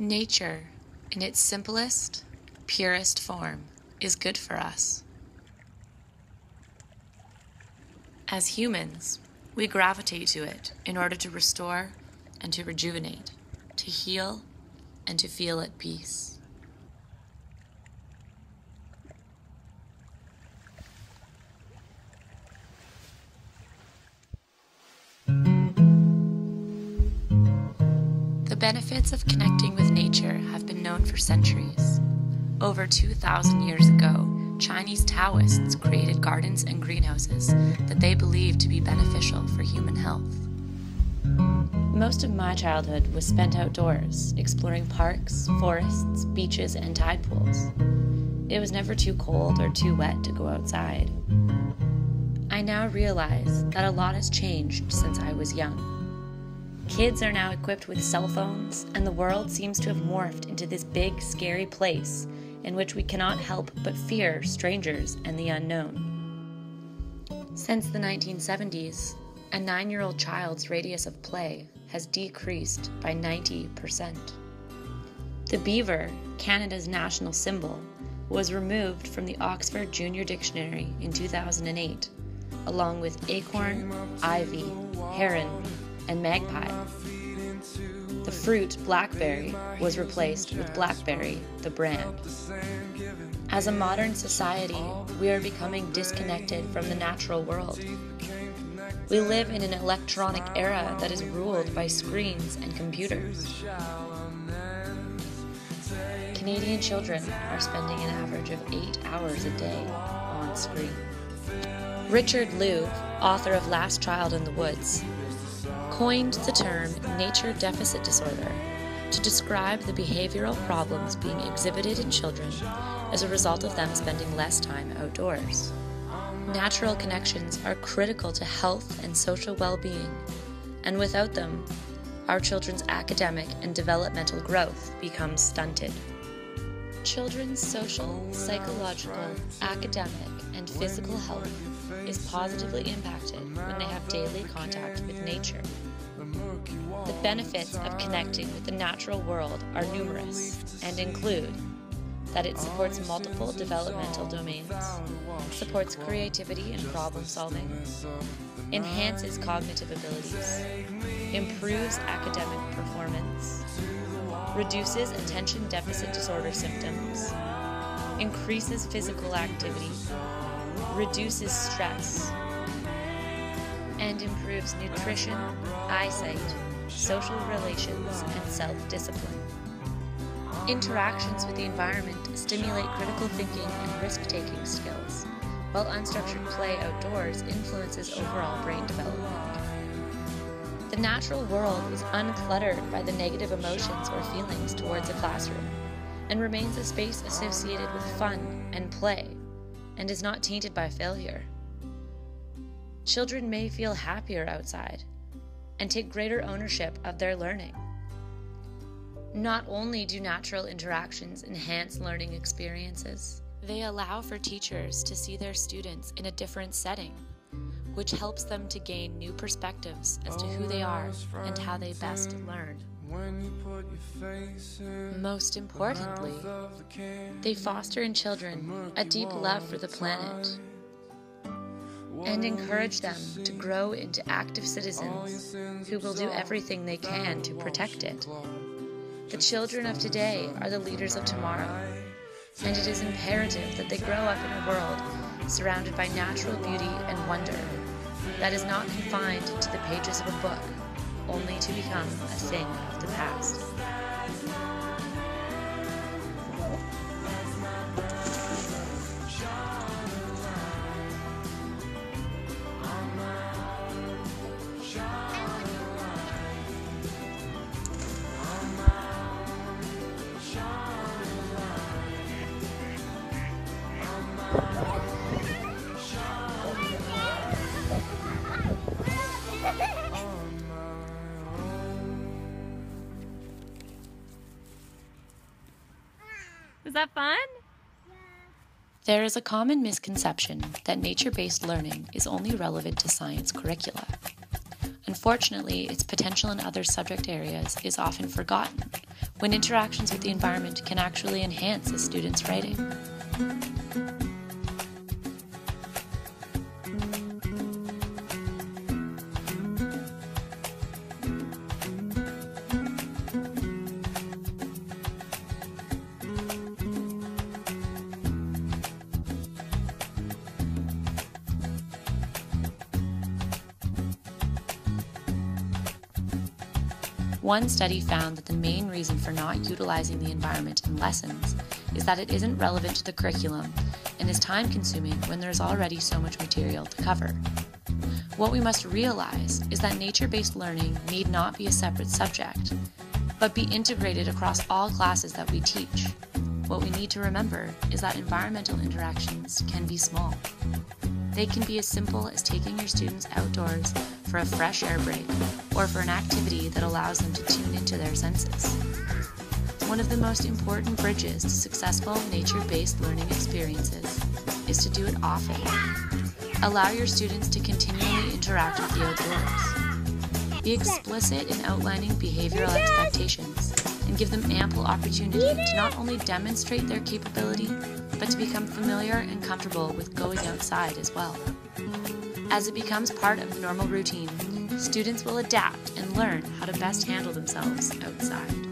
Nature, in its simplest, purest form, is good for us. As humans, we gravitate to it in order to restore and to rejuvenate, to heal and to feel at peace. The benefits of connecting with nature have been known for centuries. Over 2,000 years ago, Chinese Taoists created gardens and greenhouses that they believed to be beneficial for human health. Most of my childhood was spent outdoors, exploring parks, forests, beaches, and tide pools. It was never too cold or too wet to go outside. I now realize that a lot has changed since I was young. Kids are now equipped with cell phones, and the world seems to have morphed into this big, scary place in which we cannot help but fear strangers and the unknown. Since the 1970s, a 9-year-old child's radius of play has decreased by 90%. The beaver, Canada's national symbol, was removed from the Oxford Junior Dictionary in 2008, along with acorn, ivy, heron, and magpie. The fruit, blackberry, was replaced with BlackBerry, the brand. As a modern society, we are becoming disconnected from the natural world. We live in an electronic era that is ruled by screens and computers. Canadian children are spending an average of 8 hours a day on screen. Richard Louv, author of Last Child in the Woods, coined the term nature deficit disorder to describe the behavioral problems being exhibited in children as a result of them spending less time outdoors. Natural connections are critical to health and social well-being, and without them, our children's academic and developmental growth becomes stunted. Children's social, psychological, academic, and physical health is positively impacted when they have daily contact with nature. The benefits of connecting with the natural world are numerous and include that it supports multiple developmental domains, supports creativity and problem solving, enhances cognitive abilities, improves academic performance, reduces attention deficit disorder symptoms, increases physical activity, reduces stress, and improves nutrition, eyesight, social relations, and self-discipline. Interactions with the environment stimulate critical thinking and risk-taking skills, while unstructured play outdoors influences overall brain development. The natural world is uncluttered by the negative emotions or feelings towards a classroom, and remains a space associated with fun and play, and is not tainted by failure. Children may feel happier outside and take greater ownership of their learning. Not only do natural interactions enhance learning experiences, they allow for teachers to see their students in a different setting, which helps them to gain new perspectives as to who they are and how they best learn. Most importantly, they foster in children a deep love for the planet and encourage them to grow into active citizens who will do everything they can to protect it. The children of today are the leaders of tomorrow, and it is imperative that they grow up in a world surrounded by natural beauty and wonder that is not confined to the pages of a book, only to become a thing of the past. Was that fun? There is a common misconception that nature-based learning is only relevant to science curricula. Unfortunately, its potential in other subject areas is often forgotten, when interactions with the environment can actually enhance a student's writing. One study found that the main reason for not utilizing the environment in lessons is that it isn't relevant to the curriculum and is time-consuming when there's already so much material to cover. What we must realize is that nature-based learning need not be a separate subject, but be integrated across all classes that we teach. What we need to remember is that environmental interactions can be small. They can be as simple as taking your students outdoors for a fresh air break or for an activity that allows them to tune into their senses. One of the most important bridges to successful nature-based learning experiences is to do it often. Allow your students to continually interact with the outdoors. Be explicit in outlining behavioral expectations and give them ample opportunity to not only demonstrate their capability, but to become familiar and comfortable with going outside as well. As it becomes part of the normal routine, students will adapt and learn how to best handle themselves outside.